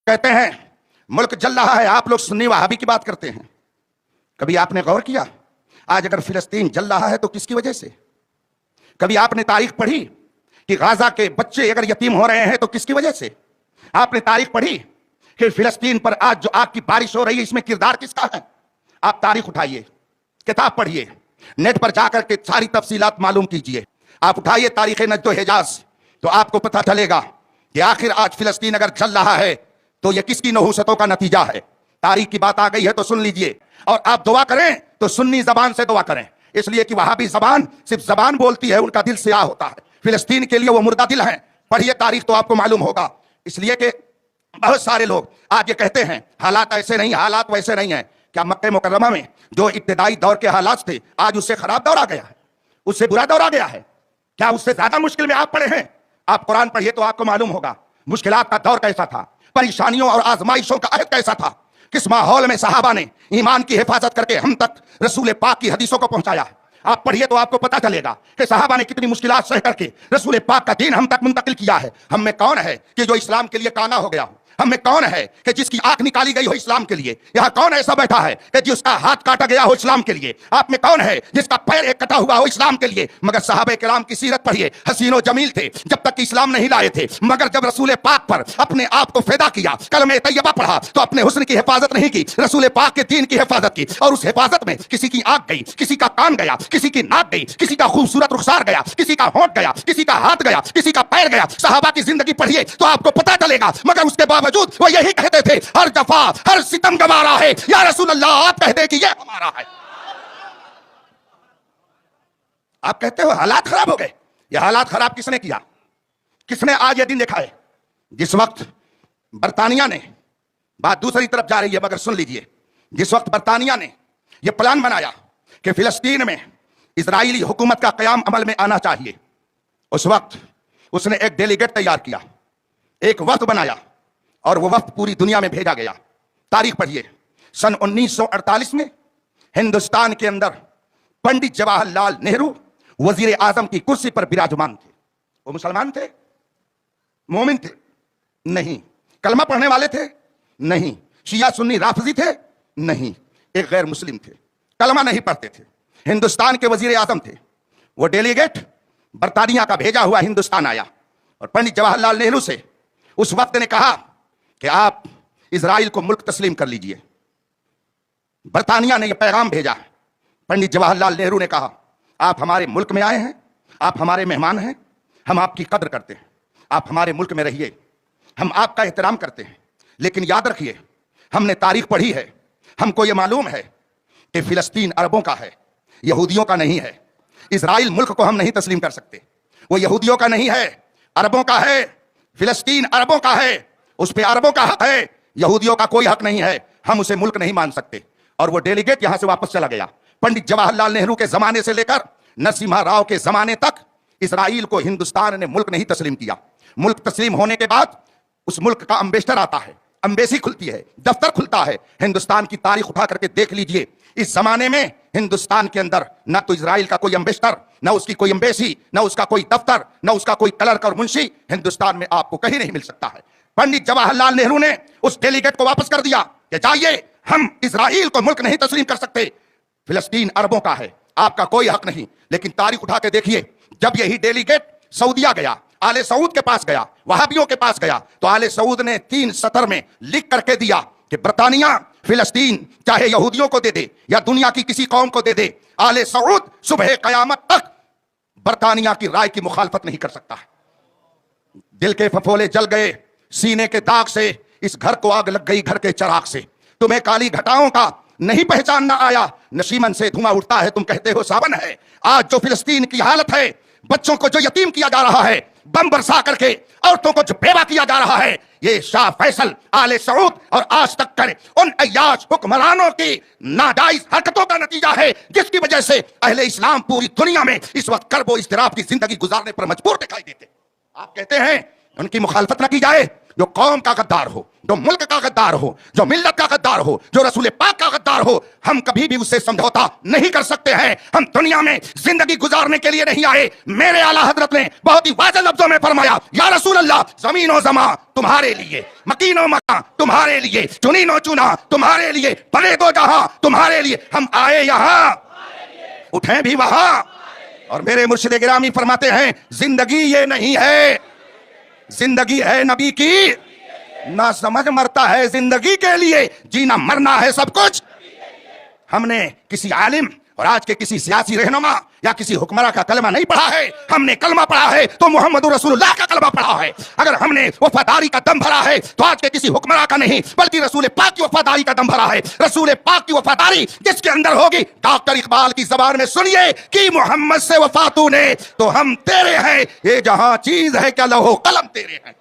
کہتے ہیں ملک جل رہا ہے، آپ لوگ سنی وہابی کی بات کرتے ہیں. کبھی آپ نے غور کیا آج اگر فلسطین جل رہا ہے تو کس کی وجہ سے؟ کبھی آپ نے تاریخ پڑھی کہ غزہ کے بچے اگر یتیم ہو رہے ہیں تو کس کی وجہ سے؟ آپ نے تاریخ پڑھی کہ فلسطین پر آج جو آگ کی بارش ہو رہی ہے اس میں کردار کس کا ہے؟ آپ تاریخ اٹھائیے، کتاب پڑھیے، نیٹ پر جا کر کے ساری تفصیلات معلوم کیجئے. آپ اٹھائیے تاریخ نجد و حجاز تو آپ کو پتہ چلے گا کہ آخر آج فلسطین اگر جل رہا ہے تو یہ کس کی نحوستوں کا نتیجہ ہے. تاریخ کی بات آ گئی ہے تو سن لیجئے، اور آپ دعا کریں تو سنی زبان سے دعا کریں، اس لیے کہ وہابی زبان صرف زبان بولتی ہے، ان کا دل سیاہ ہوتا ہے. فلسطین کے لیے وہ مردہ دل ہیں. پڑھیے تاریخ تو آپ کو معلوم ہوگا. اس لیے کہ بہت سارے لوگ آج یہ کہتے ہیں حالات ایسے نہیں، حالات ویسے نہیں ہیں. کیا مکہ مکرمہ میں جو ابتدائی دور کے حالات تھے آج اس سے خراب دور آ گیا ہے؟ اس سے برا دور آ گیا ہے؟ کیا اس سے زیادہ مشکل میں آپ پڑے ہیں؟ آپ قرآن پڑھیے تو آپ کو معلوم ہوگا مشکلات کا دور کیسا تھا، پریشانیوں اور آزمائشوں کا عہد کیسا تھا، کس ماحول میں صحابہ نے ایمان کی حفاظت کر کے ہم تک رسول پاک کی حدیثوں کو پہنچایا ہے. آپ پڑھیے تو آپ کو پتہ چلے گا کہ صحابہ نے کتنی مشکلات سہ کر کے رسول پاک کا دین ہم تک منتقل کیا ہے. ہم میں کون ہے کہ جو اسلام کے لیے کانا ہو گیا ہو؟ ہم میں کون ہے کہ جس کی آنکھ نکالی گئی ہو اسلام کے لیے؟ یہاں کون ایسا بیٹھا ہے کہ جس کا ہاتھ کاٹا گیا ہو اسلام کے لیے؟ آپ میں کون ہے جس کا پیر ایک کٹا ہوا ہو اسلام کے لیے؟ مگر صحابہ کرام کی سیرت پڑھیے، حسین و جمیل تھے جب تک کہ اسلام نہیں لائے تھے، مگر جب رسول پاک پر اپنے آپ کو فدا کیا، کلمہ طیبہ پڑھا، تو اپنے حسن کی حفاظت نہیں کی، رسول پاک کے دین کی حفاظت کی. اور اس حفاظت میں کسی کی آنکھ گئی، کسی کا کان گیا، کسی کی ناک گئی، کسی کا خوبصورت رخسار گیا، کسی کا ہونٹ گیا، کسی کا ہاتھ گیا، کسی کا پیر گیا. صحابہ کی زندگی پڑھیے تو آپ کو پتہ چلے گا. مگر اس کے باوجود وہ یہی کہتے تھے ہر جفا ہر ستم گوارا ہے، یا رسول اللہ آپ کہتے کہ یہ ہمارا ہے. آپ کہتے ہو حالات خراب ہو گئے. یہ حالات خراب کس نے کیا؟ کس نے آج یہ دن دیکھا ہے؟ جس وقت برطانیہ نے، بات دوسری طرف جا رہی ہے مگر سن لیجئے، جس وقت برطانیہ نے یہ پلان بنایا کہ فلسطین میں اسرائیلی حکومت کا قیام عمل میں آنا چاہیے، اس وقت اس نے ایک ڈیلیگیٹ تیار کیا، ایک وفد بنایا، اور وہ وفد پوری دنیا میں بھیجا گیا. تاریخ پڑھیے، سن 1948 میں ہندوستان کے اندر پنڈت جواہر لال نہرو وزیر اعظم کی کرسی پر براجمان تھے. وہ مسلمان تھے؟ مومن تھے؟ نہیں. کلمہ پڑھنے والے تھے؟ نہیں. شیعہ سنی رافضی تھے؟ نہیں. ایک غیر مسلم تھے، کلمہ نہیں پڑھتے تھے، ہندوستان کے وزیر اعظم تھے. وہ ڈیلیگیٹ برطانیہ کا بھیجا ہوا ہندوستان آیا اور پنڈت جواہر لال نہرو سے اس وقت نے کہا کہ آپ اسرائیل کو ملک تسلیم کر لیجئے. برطانیہ نے یہ پیغام بھیجا. پنڈت جواہر لال نہرو نے کہا آپ ہمارے ملک میں آئے ہیں، آپ ہمارے مہمان ہیں، ہم آپ کی قدر کرتے ہیں، آپ ہمارے ملک میں رہیے، ہم آپ کا احترام کرتے ہیں. لیکن یاد رکھیے ہم نے تاریخ پڑھی ہے، ہم کو یہ معلوم ہے کہ فلسطین عربوں کا ہے، یہودیوں کا نہیں ہے. اسرائیل ملک کو ہم نہیں تسلیم کر سکتے، وہ یہودیوں کا نہیں ہے، عربوں کا ہے. فلسطین عربوں کا ہے، اس پہ عربوں کا حق ہے، یہودیوں کا کوئی حق نہیں ہے. ہم اسے ملک نہیں مان سکتے. اور وہ ڈیلیگیٹ یہاں سے واپس چلا گیا. پنڈت جواہر لال نہرو کے زمانے سے لے کر نرسمہا راؤ کے زمانے تک اسرائیل کو ہندوستان نے ملک نہیں تسلیم کیا. ملک تسلیم ہونے کے بعد اس ملک کا امبیسڈر آتا ہے، امبیسی کھلتی ہے، دفتر کھلتا ہے. ہندوستان کی تاریخ اٹھا کر کے دیکھ لیجئے، اس زمانے میں ہندوستان کے اندر نہ تو اسرائیل کا کوئی امبیسڈر، نہ اس کی کوئی امبیسی، نہ اس کا کوئی دفتر، نہ اس کا کوئی کلرک اور منشی ہندوستان میں آپ کو کہیں نہیں مل سکتا ہے. پنڈت جواہر لال نہرو نے اس ڈیلیگیٹ کو واپس کر دیا کہ جائیے، ہم اسرائیل کو ملک نہیں تسلیم کر سکتے، فلسطین عربوں کا ہے، آپ کا کوئی حق نہیں. لیکن تاریخ اٹھا کے دیکھیے، جب یہی ڈیلیگیٹ سعودیہ گیا، آل سعود کے پاس گیا، وہابیوں کے پاس گیا، تو آل سعود نے 3 سطر میں لکھ کر کے دیا کہ برطانیہ فلسطین چاہے یہودیوں کو دے دے یا دنیا کی کسی قوم کو دے دے، آل سعود صبح قیامت تک برطانیہ کی رائے کی مخالفت نہیں کر سکتا. دل کے پھپھولے جل گئے، سینے کے داغ سے اس گھر کو آگ لگ گئی، گھر کے چراغ سے. تمہیں کالی گھٹاؤں کا نہیں پہچاننا آیا، نشیمن سے دھواں اٹھتا ہے، تم کہتے ہو ساون ہے. آج جو فلسطین کی حالت ہے، بچوں کو جو یتیم کیا جا رہا ہے، بم برسا کر کے عورتوں کو جو بیوہ کیا جا رہا ہے، یہ شاہ فیصل، آل سعود اور آج تک کر ان عیاش حکمرانوں کی ناجائز حرکتوں کا نتیجہ ہے، جس کی وجہ سے اہل اسلام پوری دنیا میں اس وقت کرب و اضطراب کی زندگی گزارنے پر مجبور دکھائی دیتے. آپ کہتے ہیں ان کی مخالفت نہ کی جائے، جو قوم کا غدار ہو، جو ملک کا غدار ہو، جو ملت کا غدار ہو، جو رسول پاک کا غدار ہو، ہم کبھی بھی اس سے سمجھوتا نہیں کر سکتے ہیں۔ ہم دنیا میں زندگی گزارنے کے لیے نہیں آئے۔ میرے اعلیٰ حضرت نے بہت ہی واضح لفظوں میں فرمایا، یا رسول اللہ، زمین و زمان تمہارے لیے، مکین و مکان تمہارے لیے، چنین و چنا تمہارے لیے، بڑے دو جہاں تمہارے لیے، ہم آئے یہاں اٹھیں بھی وہاں۔ اور میرے مرشد گرامی فرماتے ہیں، زندگی یہ نہیں ہے، زندگی ہے نبی کی، نہ سمجھ مرتا ہے زندگی کے لیے، جینا مرنا ہے سب کچھ۔ ہم نے کسی عالم اور آج کے کسی سیاسی رہنما یا کسی حکمراں کا کلمہ نہیں پڑھا ہے، ہم نے کلمہ پڑھا ہے تو محمد رسول اللہ کا کلمہ پڑھا ہے۔ اگر ہم نے وفاداری کا دم بھرا ہے تو آج کے کسی حکمراں کا نہیں، بلکہ رسول پاک کی وفاداری کا دم بھرا ہے۔ رسول پاک کی وفاداری جس کے اندر ہوگی، ڈاکٹر اقبال کی زبان میں سنیے کہ محمد سے وفا تو نے تو ہم تیرے ہیں، یہ جہاں چیز ہے کیا لوح و قلم تیرے ہیں۔